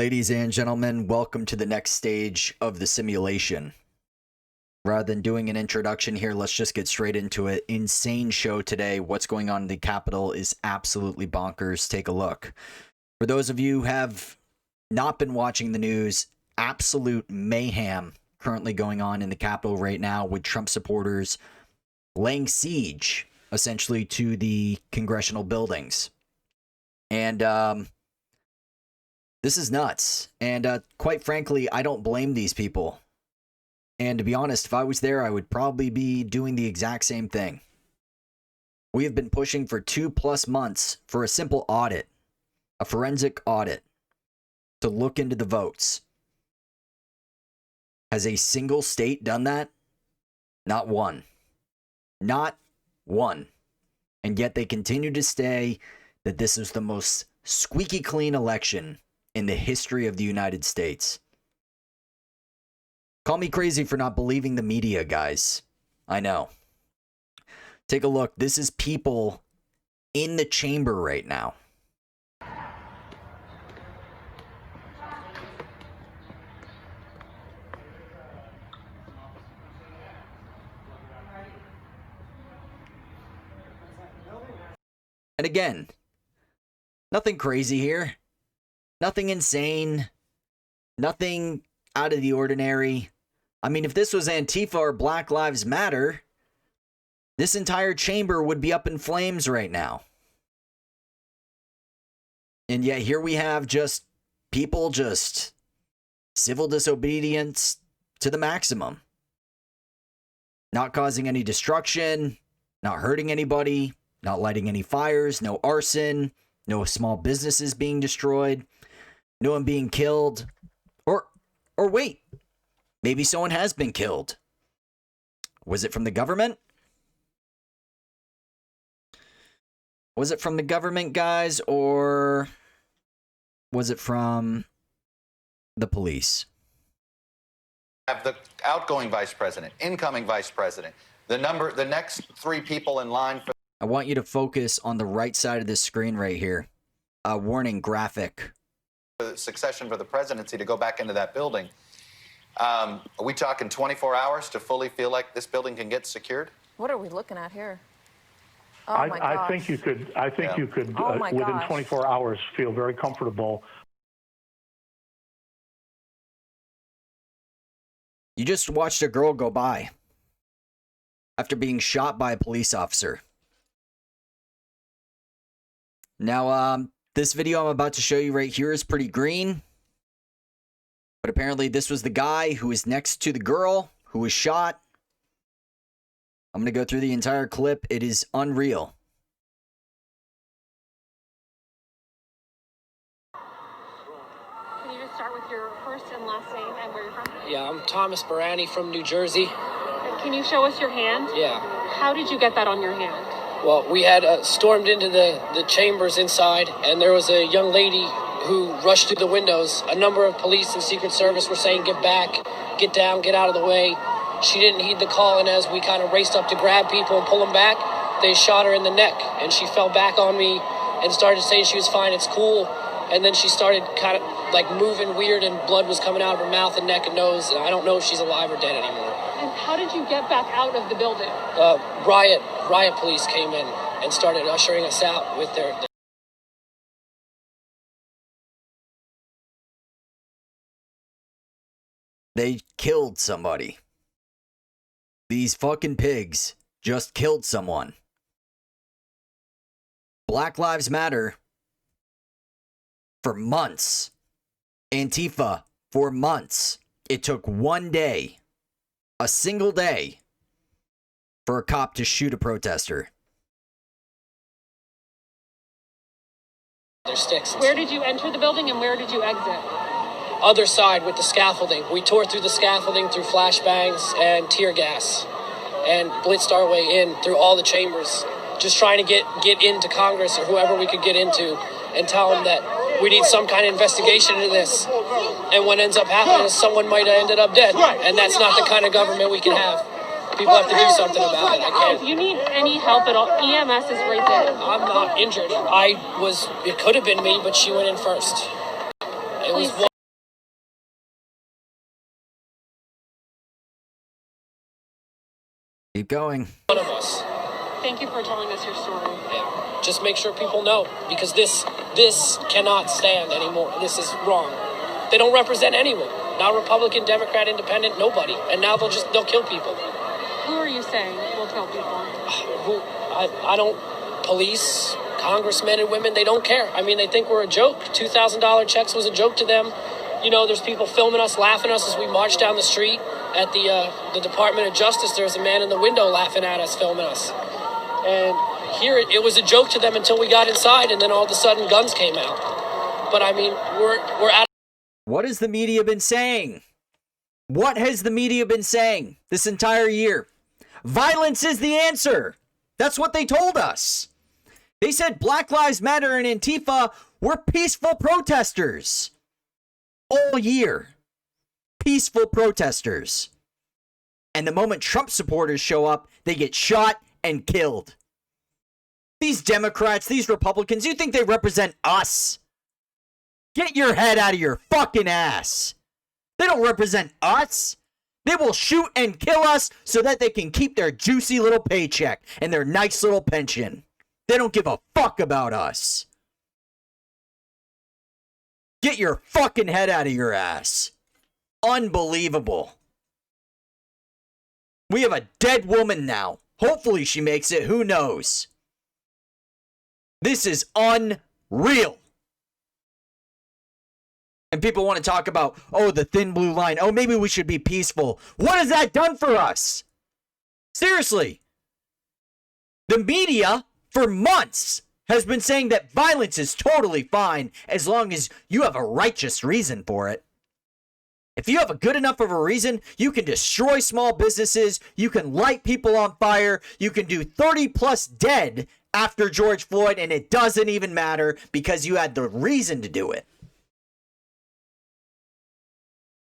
Ladies and gentlemen, welcome to the next stage of the simulation. Rather than doing an introduction here, let's just get straight into it. Insane show today. What's going on in the Capitol is absolutely bonkers. Take a look. For those of you who have not been watching the news, absolute mayhem currently going on in the Capitol right now with Trump supporters laying siege, essentially, to the congressional buildings. And, this is nuts, and quite frankly, I don't blame these people. And to be honest, if I was there, I would probably be doing the exact same thing. We have been pushing for 2+ months for a simple audit, a forensic audit, to look into the votes. Has a single state done that? Not one. Not one. And yet they continue to say that this is the most squeaky clean election in the history of the United States. Call me crazy for not believing the media, guys. I know. Take a look. This is people in the chamber right now. And again, nothing crazy here. Nothing insane. Nothing out of the ordinary. I mean, if this was Antifa or Black Lives Matter, this entire chamber would be up in flames right now. And yet here we have just people just civil disobedience to the maximum. Not causing any destruction, not hurting anybody, not lighting any fires, no arson, no small businesses being destroyed, no one being killed. Or wait, maybe someone has been killed. Was it from the government? Was it from the government, guys, or was it from the police? Have the outgoing vice president, incoming vice president, the next 3 people in line for. I want you to focus on the right side of this screen right here. A warning graphic. The succession for the presidency to go back into that building. Are we talking 24 hours to fully feel like this building can get secured? What are we looking at here? Oh my gosh. I think you could. I think you could within 24 hours feel very comfortable. You just watched a girl go by after being shot by a police officer. Now, this video I'm about to show you right here is pretty green. But apparently this was the guy who was next to the girl who was shot. I'm going to go through the entire clip. It is unreal. Can you just start with your first and last name and where you're from? Yeah, I'm Thomas Barani from New Jersey. Can you show us your hand? Yeah. How did you get that on your hand? Well, we had stormed into the chambers inside, and there was a young lady who rushed through the windows. A number of police and Secret Service were saying, get back, get down, get out of the way. She didn't heed the call, and as we kind of raced up to grab people and pull them back, they shot her in the neck, and she fell back on me and started saying she was fine, it's cool. And then she started kind of like moving weird, and blood was coming out of her mouth and neck and nose. And I don't know if she's alive or dead anymore. And how did you get back out of the building? Riot police came in and started ushering us out with their. They killed somebody. These fucking pigs just killed someone. Black Lives Matter for months. Antifa for months. It took one day, a single day, for a cop to shoot a protester. Their sticks. Where did you enter the building and where did you exit? Other side with the scaffolding. We tore through the scaffolding through flashbangs and tear gas and blitzed our way in through all the chambers, just trying to get into Congress or whoever we could get into and tell them that we need some kind of investigation into this. And what ends up happening is someone might have ended up dead. And that's not the kind of government we can have. People have to do something about it. I can't. If you need any help at all, EMS is right there. I'm not injured. It could have been me, but she went in first. It was Keep going. One of us. Thank you for telling us your story. Yeah. Just make sure people know, because this cannot stand anymore. This is wrong. They don't represent anyone. Not Republican, Democrat, Independent, nobody. And now they'll kill people. Who are you saying will kill people? I don't. Police, congressmen and women, they don't care. I mean, they think we're a joke. $2,000 checks was a joke to them. You know, there's people filming us, laughing at us as we march down the street. At the Department of Justice, there's a man in the window laughing at us, filming us. And here it was a joke to them until we got inside, and then all of a sudden guns came out. But I mean, we're at. What has the media been saying? What has the media been saying this entire year? Violence is the answer. That's what they told us. They said Black Lives Matter and Antifa were peaceful protesters. All year. Peaceful protesters. And the moment Trump supporters show up, they get shot and killed. These Democrats, these Republicans, you think they represent us? Get your head out of your fucking ass. They don't represent us. They will shoot and kill us so that they can keep their juicy little paycheck and their nice little pension. They don't give a fuck about us. Get your fucking head out of your ass. Unbelievable. We have a dead woman now. Hopefully she makes it. Who knows? This is unreal. And people want to talk about, oh, the thin blue line. Oh, maybe we should be peaceful. What has that done for us? Seriously. The media, for months, has been saying that violence is totally fine as long as you have a righteous reason for it. If you have a good enough of a reason, you can destroy small businesses, you can light people on fire, you can do 30 plus dead after George Floyd, and it doesn't even matter because you had the reason to do it.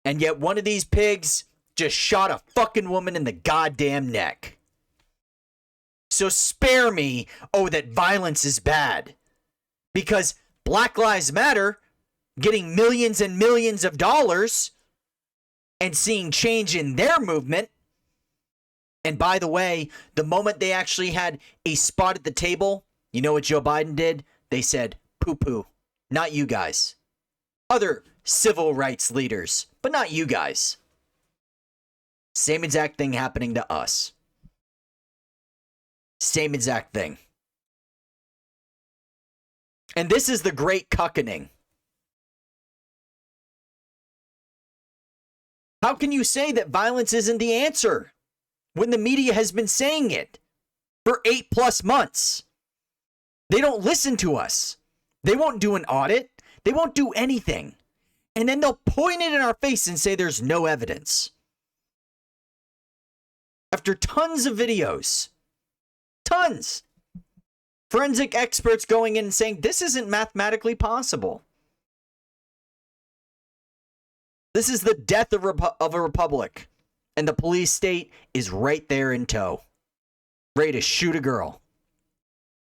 And yet one of these pigs just shot a fucking woman in the goddamn neck. So spare me, oh, that violence is bad. Because Black Lives Matter, getting millions and millions of dollars and seeing change in their movement. And by the way, the moment they actually had a spot at the table, you know what Joe Biden did? They said, poo-poo, not you guys. Other civil rights leaders, but not you guys. Same exact thing happening to us. Same exact thing. And this is the great cuckening. How can you say that violence isn't the answer when the media has been saying it for 8+ months? They don't listen to us. They won't do an audit. They won't do anything. And then they'll point it in our face and say there's no evidence. After tons of videos, tons, forensic experts going in and saying this isn't mathematically possible. This is the death of a republic. And the police state is right there in tow. Ready to shoot a girl.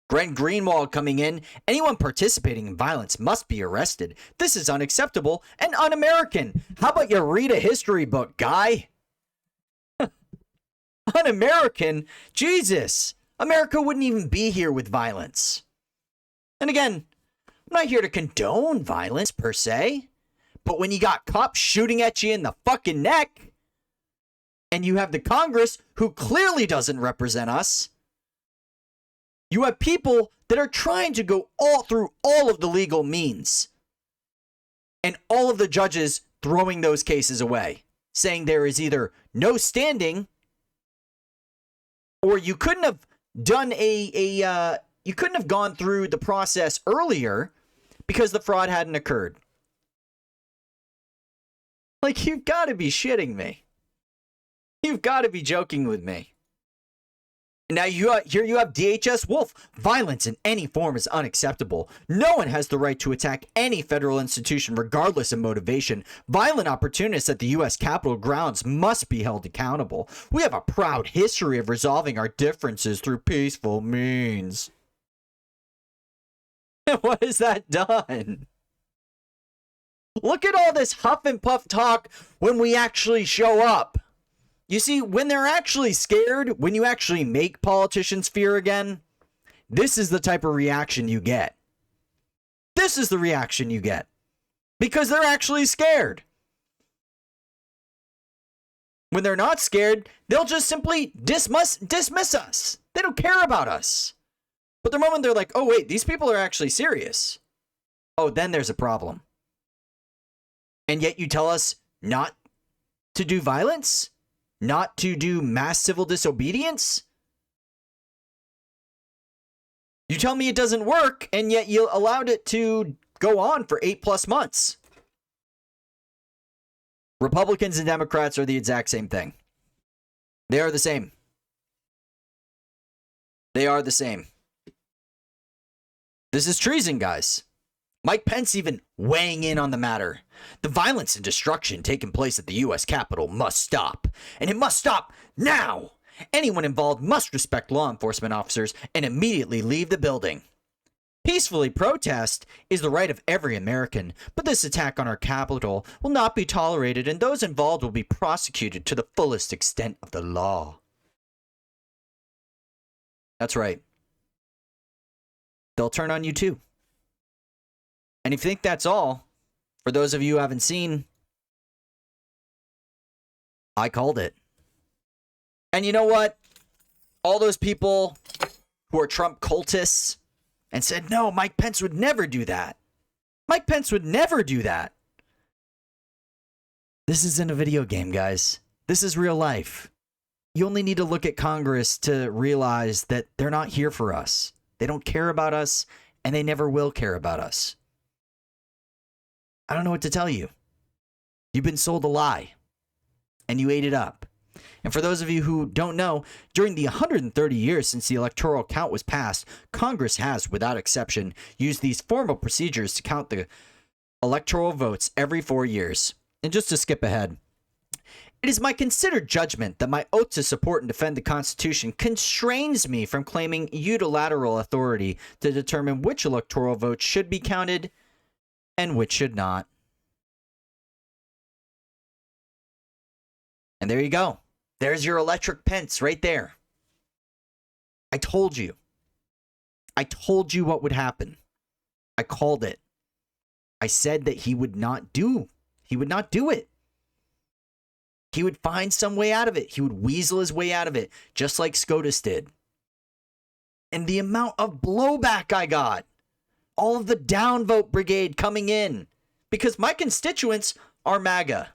Glenn Greenwald coming in. Anyone participating in violence must be arrested. This is unacceptable and un-American. How about you read a history book, guy? Un-American? Jesus. America wouldn't even be here with violence. And again, I'm not here to condone violence per se. But when you got cops shooting at you in the fucking neck, and you have the Congress who clearly doesn't represent us, you have people that are trying to go through all of the legal means. And all of the judges throwing those cases away, saying there is either no standing, or you couldn't have done you couldn't have gone through the process earlier because the fraud hadn't occurred. Like, you've got to be shitting me. You've got to be joking with me. Now here you have DHS Wolf. Violence in any form is unacceptable. No one has the right to attack any federal institution regardless of motivation. Violent opportunists at the U.S. Capitol grounds must be held accountable. We have a proud history of resolving our differences through peaceful means. What has that done? Look at all this huff and puff talk when we actually show up. You see, when they're actually scared, when you actually make politicians fear again, this is the type of reaction you get. This is the reaction you get. Because they're actually scared. When they're not scared, they'll just simply dismiss us. They don't care about us. But the moment they're like, oh wait, these people are actually serious. Oh, then there's a problem. And yet you tell us not to do violence? Not to do mass civil disobedience? You tell me it doesn't work, and yet you allowed it to go on for 8+ months. Republicans and Democrats are the exact same thing. They are the same. They are the same. This is treason, guys. Mike Pence even weighing in on the matter. The violence and destruction taking place at the U.S. Capitol must stop. And it must stop now. Anyone involved must respect law enforcement officers and immediately leave the building. Peacefully protest is the right of every American, but this attack on our Capitol will not be tolerated, and those involved will be prosecuted to the fullest extent of the law. That's right. They'll turn on you too. And if you think that's all, for those of you who haven't seen, I called it. And you know what? All those people who are Trump cultists and said, no, Mike Pence would never do that. Mike Pence would never do that. This isn't a video game, guys. This is real life. You only need to look at Congress to realize that they're not here for us. They don't care about us, and they never will care about us. I don't know what to tell you. You've been sold a lie, and you ate it up. And for those of you who don't know, during the 130 years since the electoral count was passed, Congress has, without exception, used these formal procedures to count the electoral votes every 4 years. And just to skip ahead, it is my considered judgment that my oath to support and defend the Constitution constrains me from claiming unilateral authority to determine which electoral votes should be counted and which should not. And there you go. There's your electric Pence right there. I told you. I told you what would happen. I called it. I said that he would not do it. He would find some way out of it. He would weasel his way out of it, just like SCOTUS did. And the amount of blowback I got. All of the downvote brigade coming in. Because my constituents are MAGA.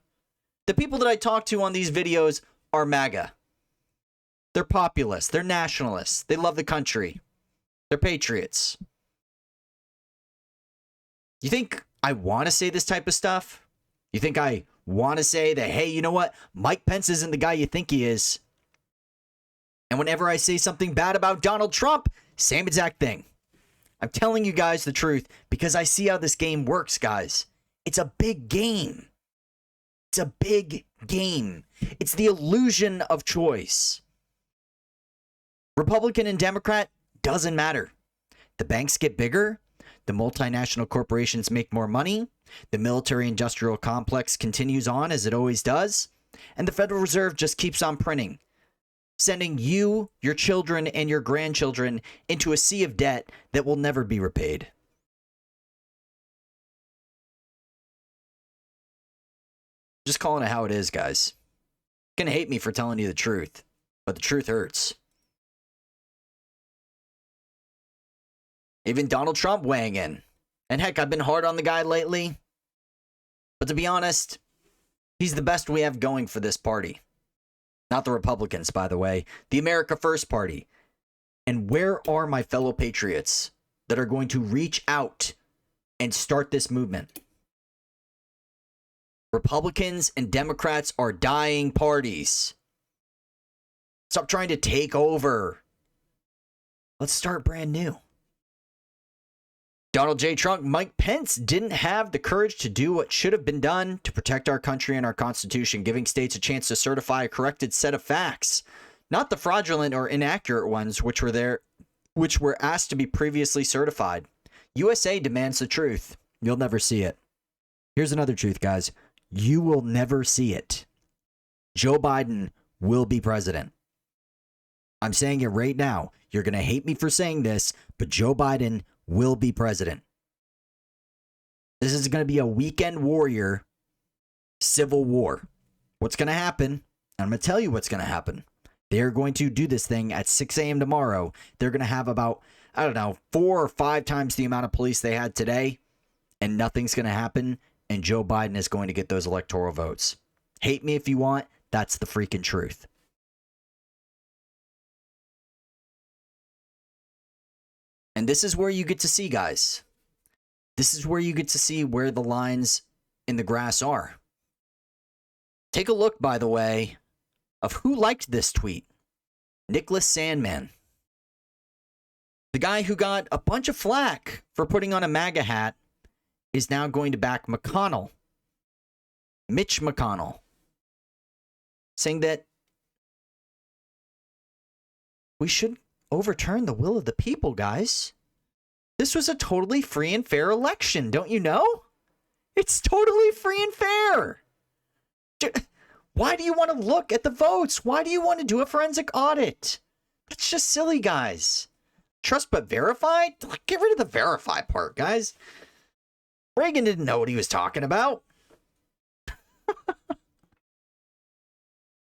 The people that I talk to on these videos are MAGA. They're populists. They're nationalists. They love the country. They're patriots. You think I want to say this type of stuff? You think I want to say that, hey, you know what? Mike Pence isn't the guy you think he is. And whenever I say something bad about Donald Trump, same exact thing. I'm telling you guys the truth because I see how this game works, guys. It's a big game. It's a big game. It's the illusion of choice. Republican and Democrat doesn't matter. The banks get bigger. The multinational corporations make more money. The military-industrial complex continues on as it always does. And the Federal Reserve just keeps on printing, sending you, your children, and your grandchildren into a sea of debt that will never be repaid. Just calling it how it is, guys. You're gonna hate me for telling you the truth, but the truth hurts. Even Donald Trump weighing in. And heck, I've been hard on the guy lately. But to be honest, he's the best we have going for this party. Not the Republicans, by the way. The America First Party. And where are my fellow patriots that are going to reach out and start this movement? Republicans and Democrats are dying parties. Stop trying to take over. Let's start brand new. Donald J. Trump, Mike Pence didn't have the courage to do what should have been done to protect our country and our Constitution, giving states a chance to certify a corrected set of facts, not the fraudulent or inaccurate ones which were asked to be previously certified. USA demands the truth. You'll never see it. Here's another truth, guys. You will never see it. Joe Biden will be president. I'm saying it right now. You're going to hate me for saying this, but Joe Biden will be president. This is going to be a weekend warrior civil war. What's going to happen? I'm going to tell you what's going to happen. They're going to do this thing at 6 a.m. tomorrow. They're going to have about, 4 or 5 times the amount of police they had today, and nothing's going to happen, and Joe Biden is going to get those electoral votes. Hate me if you want. That's the freaking truth. And this is where you get to see, guys. This is where you get to see where the lines in the grass are. Take a look, by the way, of who liked this tweet. Nicholas Sandman. The guy who got a bunch of flack for putting on a MAGA hat is now going to back McConnell. Mitch McConnell. Saying that we should overturn the will of the people, guys. This was a totally free and fair election, don't you know? It's totally free and fair. Why do you want to look at the votes? Why do you want to do a forensic audit? That's just silly, guys. Trust but verify? Get rid of the verify part, guys. Reagan didn't know what he was talking about.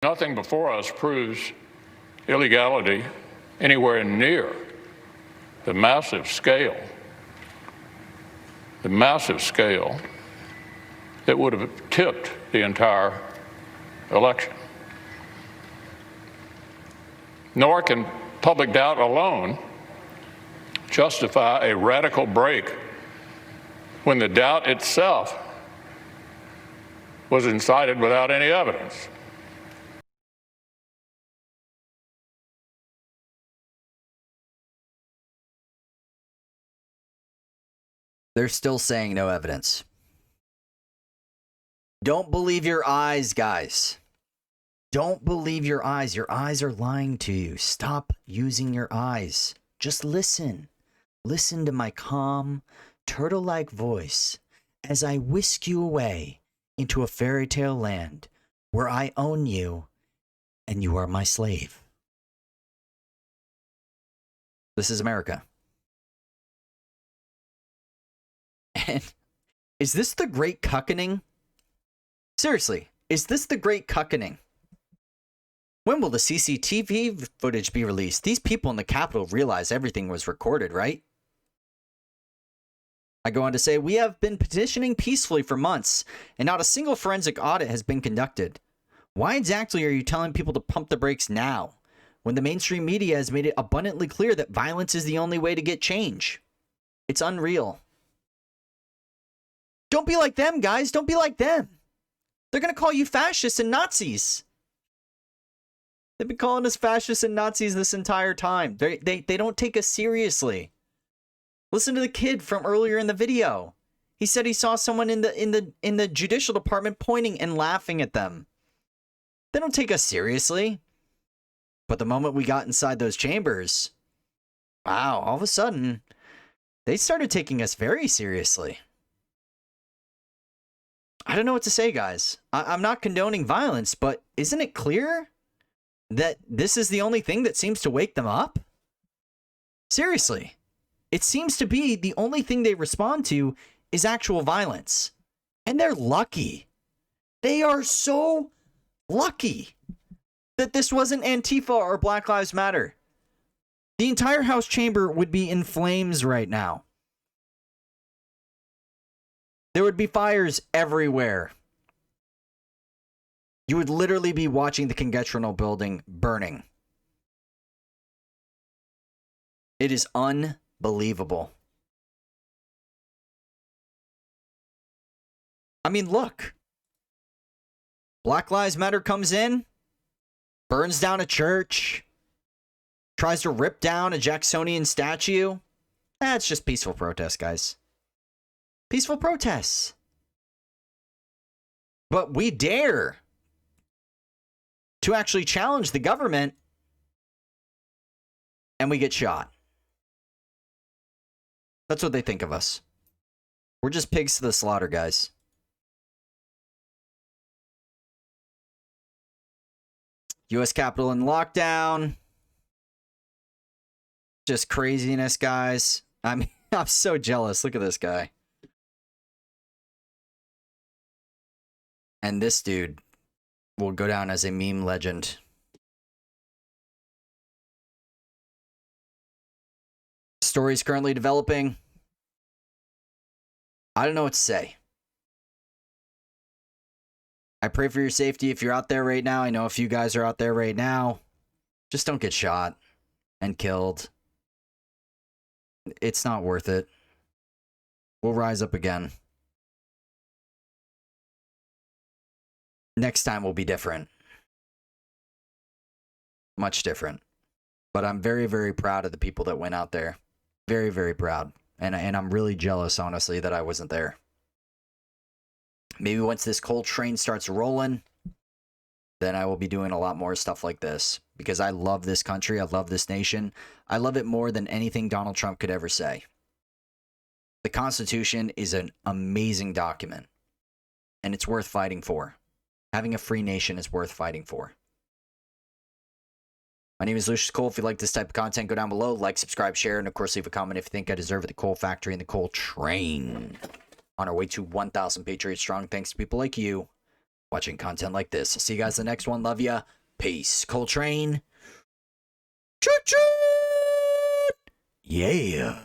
Nothing before us proves illegality anywhere near the massive scale that would have tipped the entire election. Nor can public doubt alone justify a radical break when the doubt itself was incited without any evidence. They're still saying no evidence. Don't believe your eyes, guys. Don't believe your eyes. Your eyes are lying to you. Stop using your eyes. Just listen. Listen to my calm, turtle-like voice as I whisk you away into a fairy tale land where I own you and you are my slave. This is America. And is this the great cuckening? Seriously, is this the great cuckening? When will the CCTV footage be released? These people in the Capitol realize everything was recorded, right? I go on to say, we have been petitioning peacefully for months, and not a single forensic audit has been conducted. Why exactly are you telling people to pump the brakes now, when the mainstream media has made it abundantly clear that violence is the only way to get change? It's unreal. Don't be like them, guys. Don't be like them. They're going to call you fascists and Nazis. They've been calling us fascists and Nazis this entire time. They don't take us seriously. Listen to the kid from earlier in the video. He said he saw someone in the judicial department pointing and laughing at them. They don't take us seriously. But the moment we got inside those chambers, wow, all of a sudden, they started taking us very seriously. I don't know what to say, guys. I'm not condoning violence, but isn't it clear that this is the only thing that seems to wake them up? Seriously. It seems to be the only thing they respond to is actual violence. And they're lucky. They are so lucky that this wasn't Antifa or Black Lives Matter. The entire House chamber would be in flames right now. There would be fires everywhere. You would literally be watching the Congressional building burning. It is unbelievable. I mean, look. Black Lives Matter comes in, burns down a church, tries to rip down a Jacksonian statue. That's just peaceful protest, guys. Peaceful protests. But we dare to actually challenge the government, and we get shot. That's what they think of us. We're just pigs to the slaughter, guys. U.S. Capitol in lockdown. Just craziness, guys. I mean, I'm so jealous. Look at this guy. And this dude will go down as a meme legend. Stories currently developing. I don't know what to say. I pray for your safety if you're out there right now. I know a few guys are out there right now. Just don't get shot and killed. It's not worth it. We'll rise up again. Next time will be different. Much different. But I'm very, very proud of the people that went out there. Very, very proud. And I'm really jealous, honestly, that I wasn't there. Maybe once this coal train starts rolling, then I will be doing a lot more stuff like this. Because I love this country. I love this nation. I love it more than anything Donald Trump could ever say. The Constitution is an amazing document. And it's worth fighting for. Having a free nation is worth fighting for. My name is Lucius Coal. If you like this type of content, go down below. Like, subscribe, share, and of course leave a comment if you think I deserve it. The coal factory and the coal train. On our way to 1,000 Patriots strong. Thanks to people like you watching content like this. I'll see you guys in the next one. Love ya. Peace. Coal train. Choo-choo! Yeah.